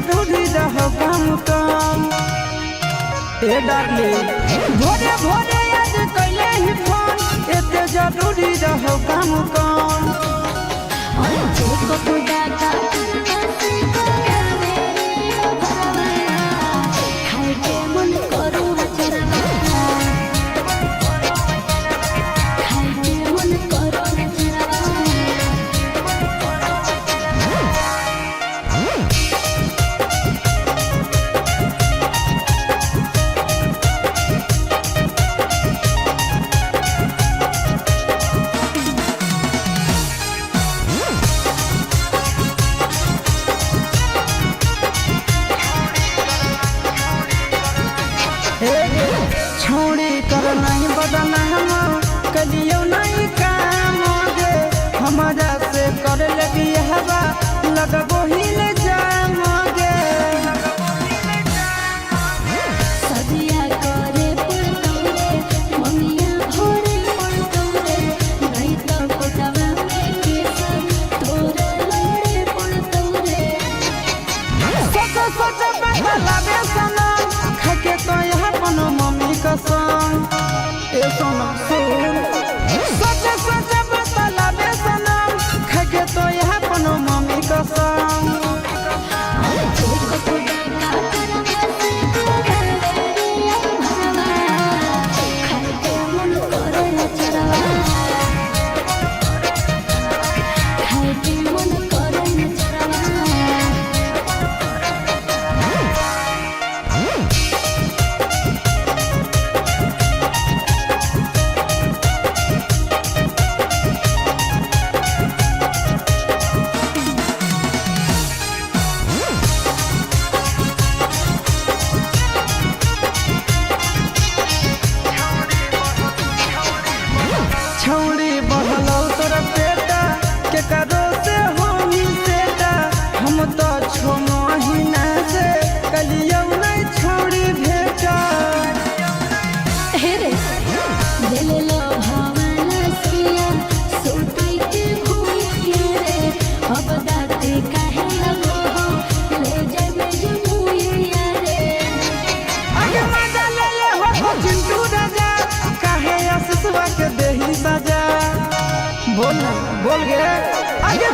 जरूरी रहो काम कम ए डार्लिंग भोरे भोरे आज कैले ही फोन एते जरूरी रहो काम कम छोड़ी कर नहीं बदना हम कलियो नहीं काम गे हमारा से कर लगी हवा लगबो ही ले जाम गे सदिया करे पड़तौरे ममिया भोरे पड़तौरे नहीं तो कोटवा में केसर तोरे लड़े पड़तौरे सोच बदला बेसना खाके तो यहाँ पनो मम्मी कसम ए सोना सुन सोच बदला बेसना खाके तो यहाँ पनो मम्मी कसम छौड़ी बढ़लो तोरा बेटा के करो से होनी सेटा हम तो छो महीना से कलियो नहीं छौड़ी भेटा हे रे दिल लो भावना सिया सोताई के भूलिया रे अब दाते काहे लगो ले जाबे जमुइया रे आगे मजा ले हो चिंटू राजा काहे आसुसवा के देही सजा बोल गे आगे